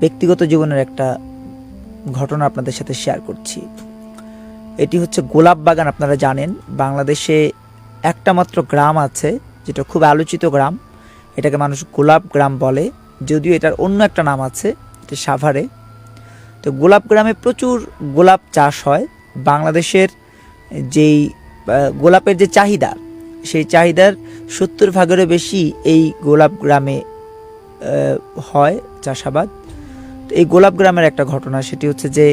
ব্যক্তিগত জীবনের একটা ঘটনা আপনাদের সাথে শেয়ার করছি। এটি হচ্ছে গোলাপ বাগান। আপনারা জানেন বাংলাদেশে একটা মাত্র গ্রাম আছে যেটা খুব আলোচিত গ্রাম, এটাকে মানুষ গোলাপ গ্রাম বলে, যদিও এটার অন্য একটা নাম আছে, এটা সাভারে। তো গোলাপ গ্রামে প্রচুর গোলাপ চাষ হয়। বাংলাদেশের যেই গোলাপের যে চাহিদা, সেই চাহিদার 70% বেশি এই গোলাপ গ্রামে হয় চাষাবাদ। তো এই গোলাপ গ্রামের একটা ঘটনা, সেটি হচ্ছে যে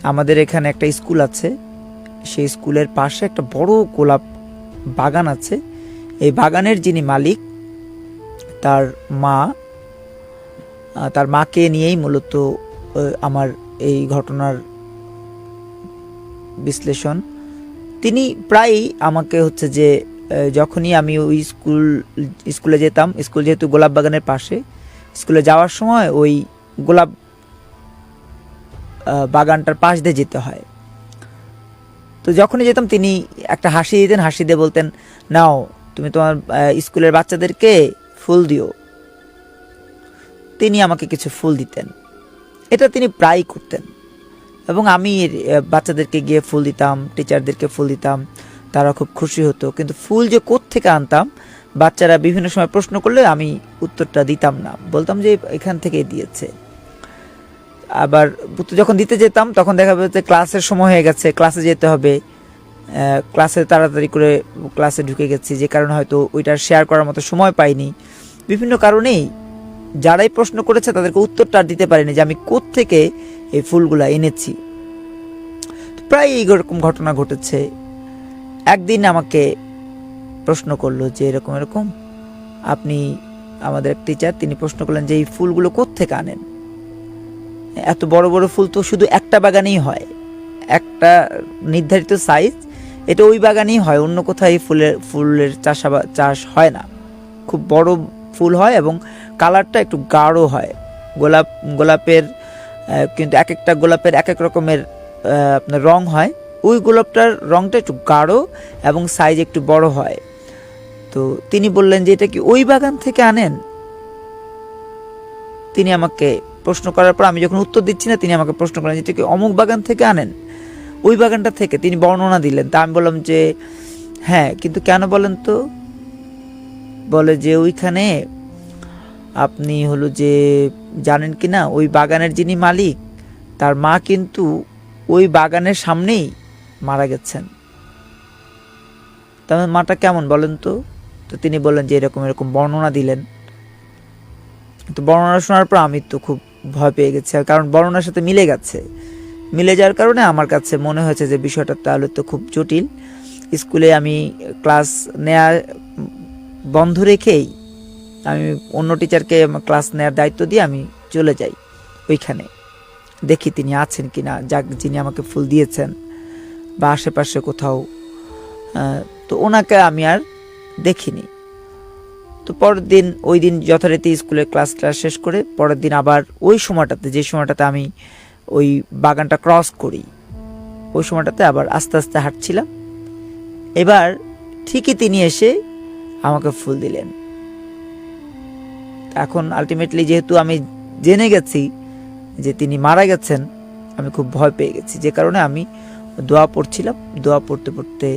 আমাদের এখানে একটা স্কুল আছে, সেই স্কুলের পাশে একটা বড় গোলাপ বাগান আছে। এই বাগানের যিনি মালিক, তার মাকে নিয়েই মূলত আমার এই ঘটনার বিশ্লেষণ। তিনি প্রায়ই আমাকে হচ্ছে যে যখনই আমি ওই স্কুলে যেতাম, স্কুল যেহেতু গোলাপ বাগানের পাশে, স্কুলে যাওয়ার সময় ওই গোলাপ বাগানটার পাশ দিয়ে যেতে হয়। তো যখনই যেতাম তিনি একটা হাসি দিতেন, হাসি দিয়ে বলতেন, নাও তুমি তোমার স্কুলের বাচ্চাদেরকে ফুল দিও। তিনি আমাকে কিছু ফুল দিতেন, এটা তিনি প্রায় করতেন, এবং আমি বাচ্চাদেরকে গিয়ে ফুল দিতাম, টিচারদেরকে ফুল দিতাম, তারা খুব খুশি হতো। কিন্তু ফুল যে কোত্থেকে আনতাম, বাচ্চারা বিভিন্ন সময় প্রশ্ন করলে আমি উত্তরটা দিতাম না, বলতাম যে এখান থেকে দিয়েছে। আবার যখন দিতে যেতাম তখন দেখা যাচ্ছে ক্লাসের সময় হয়ে গেছে, ক্লাসে যেতে হবে, ক্লাসে তাড়াতাড়ি করে ক্লাসে ঢুকে গেছি, যে কারণে হয়তো ওইটা শেয়ার করার মতো সময় পাইনি। বিভিন্ন কারণেই যারাই প্রশ্ন করেছে তাদেরকে উত্তরটা দিতে পারিনি যে আমি কোত্থেকে এই ফুলগুলা এনেছি। প্রায় এইরকম ঘটনা ঘটেছে। একদিন আমাকে প্রশ্ন করলো যে এরকম এরকম, আপনি আমাদের এক টিচার, তিনি প্রশ্ন করলেন যে এই ফুলগুলো কোত্থেকে আনেন? এত বড় বড় ফুল তো শুধু একটা বাগানেই হয়, একটা নির্ধারিত সাইজ, এটা ওই বাগানেই হয়, অন্য কোথাও ফুলের চাষ হয় না। খুব বড় ফুল হয় এবং কালারটা একটু গাঢ় হয়। গোলাপের কিন্তু এক একটা গোলাপের এক এক রকমের আপনার রং হয়। ওই গোলাপটার রংটা একটু গাঢ় এবং সাইজ একটু বড় হয়। তো তিনি বললেন যে এটা কি ওই বাগান থেকে আনেন? তিনি আমাকে প্রশ্ন করার পর আমি যখন উত্তর দিচ্ছি না, তিনি আমাকে প্রশ্ন করলেন যে এটা কি অমুক বাগান থেকে আনেন? ওই বাগানটা থেকে তিনি বর্ণনা দিলেন। তা আমি বললাম যে হ্যাঁ, কিন্তু কেন বলেন তো? বলে যে ওইখানে আপনি হলো যে জানেন কি না, ওই বাগানের যিনি মালিক, তার মা কিন্তু ওই বাগানের সামনেই মারা গেছেন। তার মাটা কেমন বলেন তো? তো তিনি বললেন যে এরকম এরকম বর্ণনা দিলেন। তো বর্ণনা শোনার পর আমি তো খুব ভয় পেয়ে গেছি, কারণ বর্ণনার সাথে মিলে যাওয়ার কারণে আমার কাছে মনে হয়েছে যে বিষয়টা তাহলে তো খুব জটিল। স্কুলে আমি ক্লাস নেওয়া বন্ধ রেখেই আমি অন্য টিচারকে ক্লাস নেওয়ার দায়িত্ব দিয়ে আমি চলে যাই ওইখানে, দেখি তিনি আছেন কিনা, যিনি আমাকে ফুল দিয়েছেন, বা আশেপাশে কোথাও। তো ওনাকে আমি আর দেখিনি। তো পরের দিন, ওই দিন যথারীতি স্কুলের ক্লাসটা শেষ করে পরের দিন আবার ওই সময়টাতে, যে সময়টাতে আমি ওই বাগানটা ক্রস করি, ওই সময়টাতে আবার আস্তে আস্তে হাঁটছিলাম। এবার ঠিকই তিনি এসে আমাকে ফুল দিলেন। এখন আলটিমেটলি যেহেতু আমি জেনে গেছি যে তিনি মারা গেছেন, আমি খুব ভয় পেয়ে গেছি, যে কারণে আমি দোয়া পড়ছিলাম। দোয়া পড়তে পড়তে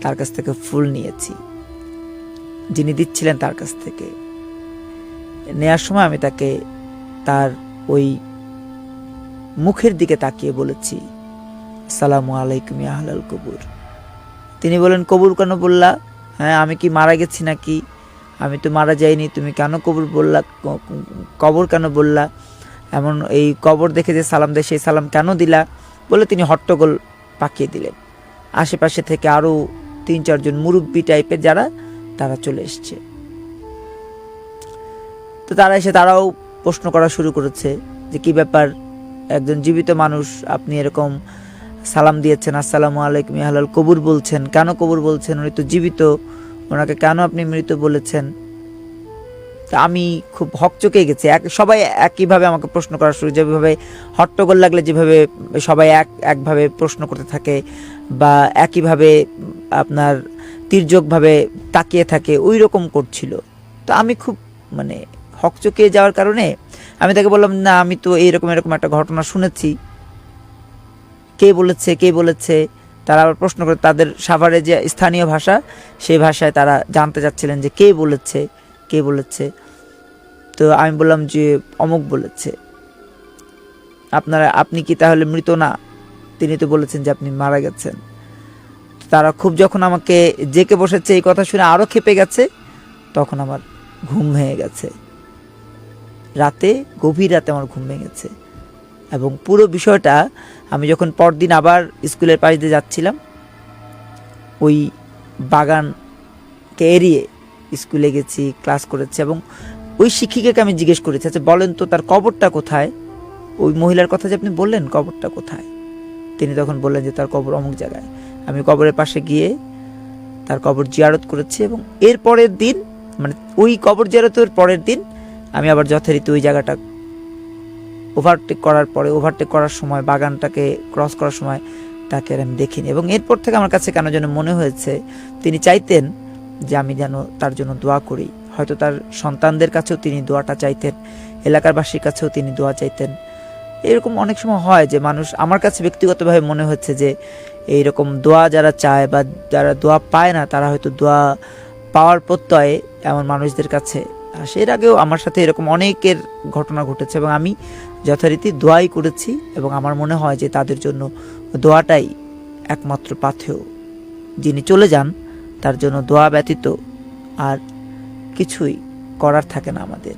তার কাছ থেকে ফুল নিয়েছি, যিনি দিচ্ছিলেন তার কাছ থেকে। নেয়ার সময় আমি তাকে তার ওই মুখের দিকে তাকিয়ে বলেছি, আসসালামু আলাইকুম ইয়া আহলাল কবুর। তিনি বলেন, কবুর কেন বললা? হ্যাঁ, আমি কি মারা গেছি নাকি? আমি তো মারা যাইনি, তুমি কেন কবর বললা? কবর কেন বললা? এমন এই কবর দেখে যে সালাম দেয়, সেই সালাম কেন দিলা? বলে তিনি হট্টগোল পাকিয়ে দিলেন। আশেপাশে থেকে আরও 3-4 জন মুরব্বী টাইপের যারা, তারা চলে এসছে। তো তারা এসে তারাও প্রশ্ন করা শুরু করেছে যে কি ব্যাপার, একজন জীবিত মানুষ আপনি এরকম সালাম দিয়েছেন, আসসালামু আলাইকুম ইয়া আহলাল কবুর বলছেন, কেন কবুর বলছেন? উনি তো জীবিত, ওনাকে কেন আপনি মৃত বলেছেন? তা আমি খুব হকচকে গেছি। সবাই একইভাবে আমাকে প্রশ্ন করা শুরু, যেভাবে হট্টগোল লাগলে যেভাবে সবাই একভাবে প্রশ্ন করতে থাকে, বা একইভাবে আপনার তির্যকভাবে তাকিয়ে থাকে, ওই রকম করছিল। তো আমি খুব হকচকে যাওয়ার কারণে আমি তাকে বললাম, না আমি তো এরকম এরকম একটা ঘটনা শুনেছি, কে বলেছে। তারা আবার প্রশ্ন করে, তাদের সাভারে যে স্থানীয় ভাষা, সেই ভাষায় তারা জানতে চাচ্ছিলেন যে কে বলেছে। তো আমি বললাম যে অমুক বলেছে। আপনি কি তাহলে মৃত না? তিনি তো বলেছেন যে আপনি মারা গেছেন। তারা খুব যখন আমাকে জেকে বসেছে, এই কথা শুনে আরও ক্ষেপে গেছে। তখন আমার ঘুম ভেঙে গেছে, গভীর রাতে আমার ঘুম ভেঙে গেছে। এবং পুরো বিষয়টা আমি যখন পরদিন আবার স্কুলের পাশ দিয়ে যাচ্ছিলাম, ওই বাগানকে এড়িয়ে স্কুলে গেছি, ক্লাস করেছি, এবং ওই শিক্ষিকাকে আমি জিজ্ঞেস করেছি, আচ্ছা বলেন তো তার কবরটা কোথায়? ওই মহিলার কথা যে আপনি বললেন, কবরটা কোথায়? তিনি তখন বললেন যে তার কবর অমুক জায়গায়। আমি কবরের পাশে গিয়ে তার কবর জিয়ারত করেছি, এবং এর পরের দিন, মানে ওই কবর জিয়ারতের পরের দিন আমি আবার যথারীতি ওই জায়গাটা ওভারটেক করার সময়, বাগানটাকে ক্রস করার সময় তাকে আর আমি দেখিনি। এবং এরপর থেকে আমার কাছে কেন যেন মনে হয়েছে তিনি চাইতেন যে আমি যেন তার জন্য দোয়া করি। হয়তো তার সন্তানদের কাছেও তিনি দোয়াটা চাইতেন, এলাকারবাসীর কাছেও তিনি দোয়া চাইতেন। এরকম অনেক সময় হয় যে মানুষ, আমার কাছে ব্যক্তিগতভাবে মনে হচ্ছে যে এইরকম দোয়া যারা চায় বা যারা দোয়া পায় না, তারা হয়তো দোয়া পাওয়ার প্রত্যয়ে এমন মানুষদের কাছে আসে। এর আগেও আমার সাথে এরকম অনেকের ঘটনা ঘটেছে, এবং আমি যথারীতি দোয়াই করেছি। এবং আমার মনে হয় যে তাদের জন্য দোয়াটাই একমাত্র পাথেয়। যিনি চলে যান, তার জন্য দোয়া ব্যতীত আর কিছুই করার থাকে না আমাদের।